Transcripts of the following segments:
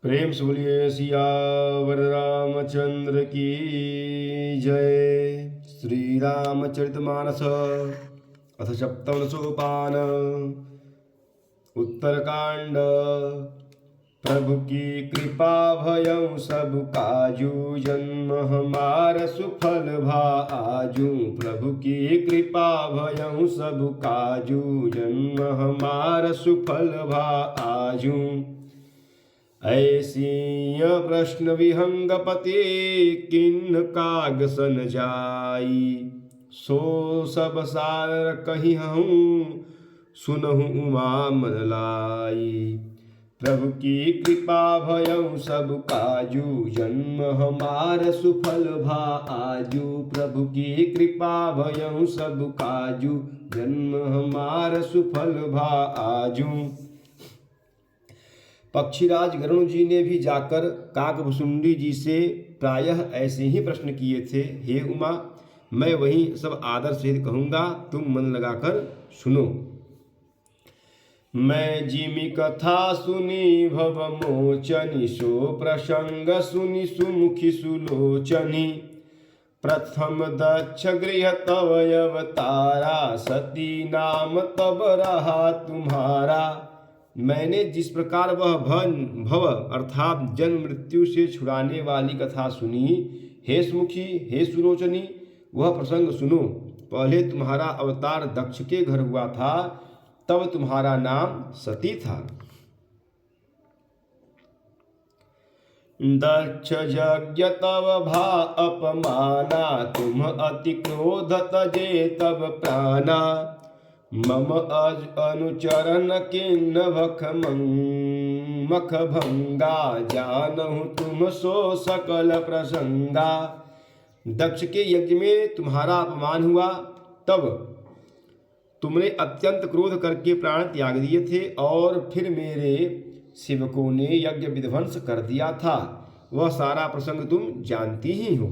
प्रेम से बोलिए सियावर रामचंद्र की जय। श्री रामचरितमानस अथ सप्तम सोपान उत्तरकांड। प्रभु की कृपा भयं सब काजू, जन्म हमार सुफल भा आजू। प्रभु की कृपा भयं सब काजू, जन्म हमार सुफल भा आजू। ऐसी प्रश्न विहंगपति किन्न काग सन जाई। सो सब सार कही हूँ, सुनहु उमा मन लाई। प्रभु की कृपा भयं सब काजू, जन्म हमार सुफल भा आजू। प्रभु की कृपा भयं सब काजू, जन्म हमार सुफल भा आजू। पक्षीराज गरुण जी ने भी जाकर काकभुसुंडी जी से प्रायः ऐसे ही प्रश्न किए थे। हे उमा, मैं वही सब आदर सहित कहूँगा, तुम मन लगाकर सुनो। मैं जिमि कथा सुनी भव मोचनी, सो प्रसंग सुनि सुमुखी सुलोचनी। प्रथम दक्ष गृह तव अवतारा, सती नाम तब रहा तुम्हारा। मैंने जिस प्रकार वह भव अर्थात जन्म मृत्यु से छुड़ाने वाली कथा सुनी, हे सुमुखी हे सुलोचनी, वह प्रसंग सुनो। पहले तुम्हारा अवतार दक्ष के घर हुआ था, तब तुम्हारा नाम सती था। दक्ष यज्ञ तव भा अपमाना, तुम अति क्रोध तजे तब प्राणा। मम अनुचरण किन्न मख भंगा, जानहु तुम सो सकल प्रसंगा। दक्ष के यज्ञ में तुम्हारा अपमान हुआ, तब तुमने अत्यंत क्रोध करके प्राण त्याग दिए थे, और फिर मेरे सेवकों ने यज्ञ विध्वंस कर दिया था। वह सारा प्रसंग तुम जानती ही हो।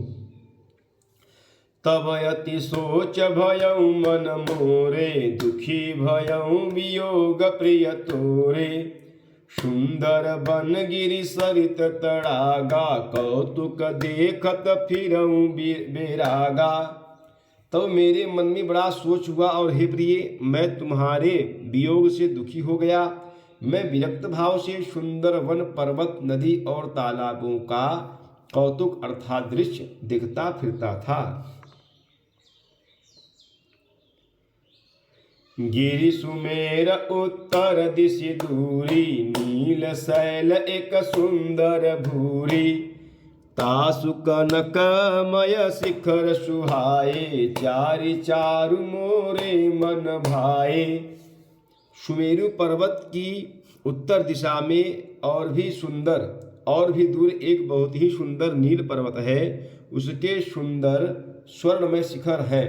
तब अति सोच भयं मन मोरे, दुखी भयं वियोग प्रिय तोरे। सुंदर बन गिरि सरित तड़ागा, कौतुक देखत फिरऊं बेरागा। तब मेरे मन में बड़ा सोच हुआ, और हे प्रिय, मैं तुम्हारे वियोग से दुखी हो गया। मैं विरक्त भाव से सुंदर वन, पर्वत, नदी और तालाबों का कौतुक अर्थात दृश्य देखता फिरता था। गिरि सुमेर उत्तर दिशि दूरी, नील शैल एक सुंदर भूरी। तासु कनकमय शिखर सुहाए, चारि चारु मोरे मन भाए। सुमेरु पर्वत की उत्तर दिशा में और भी दूर एक बहुत ही सुंदर नील पर्वत है। उसके सुंदर स्वर्णमय शिखर हैं।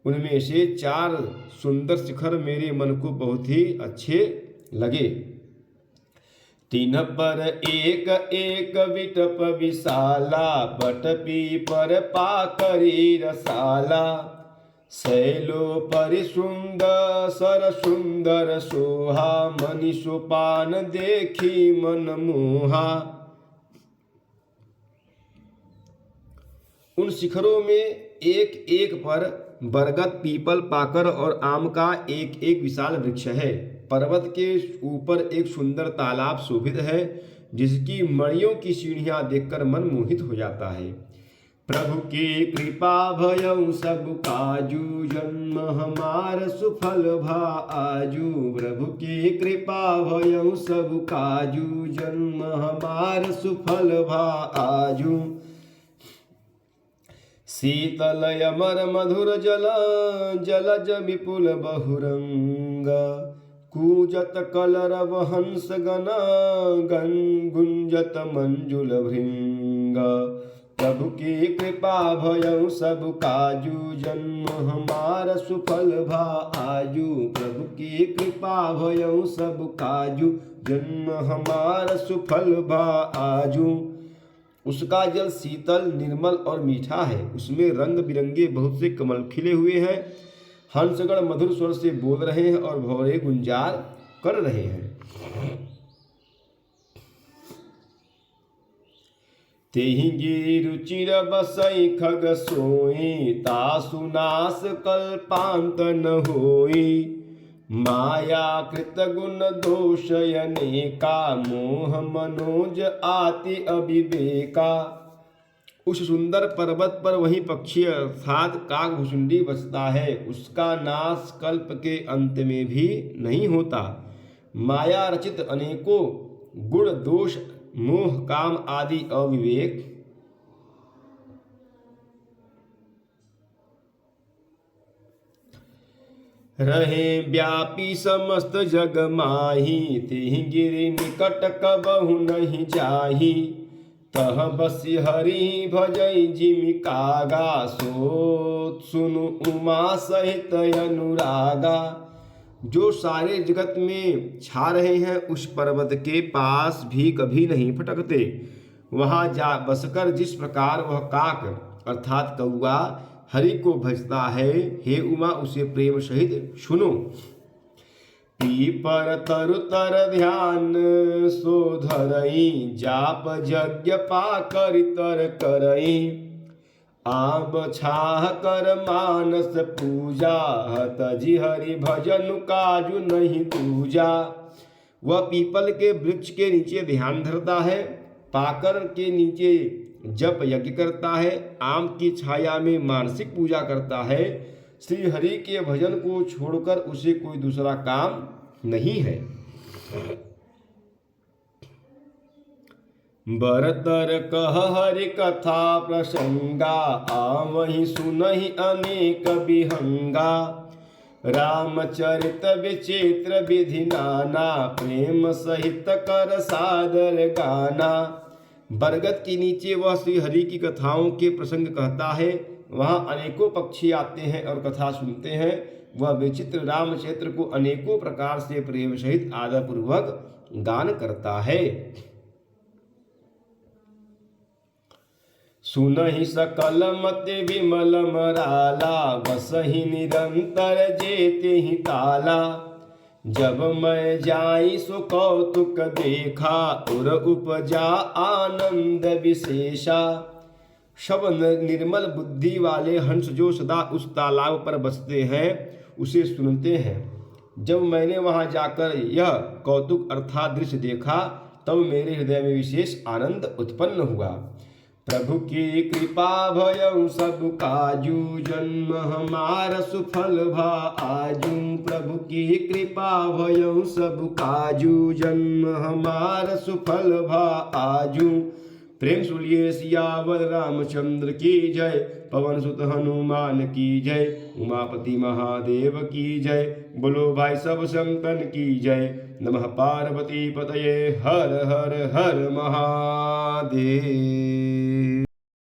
उनमें से 4 सुंदर शिखर मेरे मन को बहुत ही अच्छे लगे। तीन पर एक एक विटप विशाला, बट पीपर पाकरी रसाला। शैलो परि सुंदर सर सुंदर सोहा, मणि सोपान देखी मन मोहा। उन शिखरों में एक एक पर बरगद, पीपल, पाकर और आम का एक एक विशाल वृक्ष है। पर्वत के ऊपर एक सुंदर तालाब शोभित है, जिसकी मणियों की सीढ़ियां देखकर मन मोहित हो जाता है। प्रभु की कृपा भयं सब काजू, जन्म हमार सुफल भा आजू। प्रभु की कृपा भयं सब काजू, जन्म हमार सुफल भा आजू। शीतल अमर मधुर जल, जलज विपुल बहुरंग। कूजत कलरव हंस गण, गुंजत मंजुल भृंग। प्रभु की कृपा भयं सब काजू, जन्म हमार सुफल भा आजू। प्रभु की कृपा भयं सब काजू, जन्म हमार सुफल भा आजू। उसका जल शीतल, निर्मल और मीठा है। उसमें रंग बिरंगे बहुत से कमल खिले हुए हैं। हंसगण मधुर स्वर से बोल रहे हैं और भौरे गुंजार कर रहे हैं। तेहि गिरि रुचिर बसई खग सोई, तासु नास कल्पांत न होई। माया कृत गुण दोषयने का, मोह मनोज आति अविवेका। उस सुंदर पर्वत पर वही पक्षी अर्थात काग भुसुंडी बसता है, उसका नाश कल्प के अंत में भी नहीं होता। माया रचित अनेकों गुण दोष, मोह काम आदि अविवेक रहे व्यापी समस्त जग माही, तेहि गिरि निकट कबहु नहीं जाही। तह बसी हरि भजई जिमि कागा, सो सुनु उमा सहित अनुरागा। जो सारे जगत में छा रहे हैं उस पर्वत के पास भी कभी नहीं फटकते। वहां जा बसकर जिस प्रकार वह काक अर्थात कौआ हरि को भजता है, हे उमा उसे प्रेम सहित सुनो। पीपर तरु तर ध्यान सो धरई, जाप यज्ञ पाकर तर करई। आब छाह कर मानस पूजा, हत जी हरि भजन काजु नहीं दूजा। वह पीपल के वृक्ष के नीचे ध्यान धरता है, पाकर के नीचे जप यज्ञ करता है, आम की छाया में मानसिक पूजा करता है। श्री हरि के भजन को छोड़कर उसे कोई दूसरा काम नहीं है। बरतर कह हरि कथा प्रसंगा, आवहि सुनहि अनेक विहंगा। रामचरित विचित्र विधि नाना, प्रेम सहित कर सादर गाना। बरगद के नीचे वह श्री हरि की कथाओं के प्रसंग कहता है, वहाँ अनेकों पक्षी आते हैं और कथा सुनते हैं। वह विचित्र रामचरित्र को अनेकों प्रकार से प्रेम सहित आदर पूर्वक गान करता है। सुनहि सकल मति विमल मराला, बसहि निरंतर जेते ही ताला। जब मैं जाई सो कौतुक देखा, उर उपजा आनंद विशेषा। सब निर्मल बुद्धि वाले हंस जो सदा उस तालाब पर बसते हैं उसे सुनते हैं। जब मैंने वहां जाकर यह कौतुक अर्थात दृश्य देखा, तब मेरे हृदय में विशेष आनंद उत्पन्न हुआ। प्रभु की कृपा भयउ सब काजू, जन्म हमार सुफल भा आजू। प्रभु की कृपा भयउ सब काजू, जन्म हमार सुफल भा आजू। प्रेम सुलिए सियावर रामचंद्र की जय, पवन सुत हनुमान की जय, उमापति महादेव की जय। बोलो भाई सब संतन की जय। नमः पार्वती पतये, हर हर हर महादेव।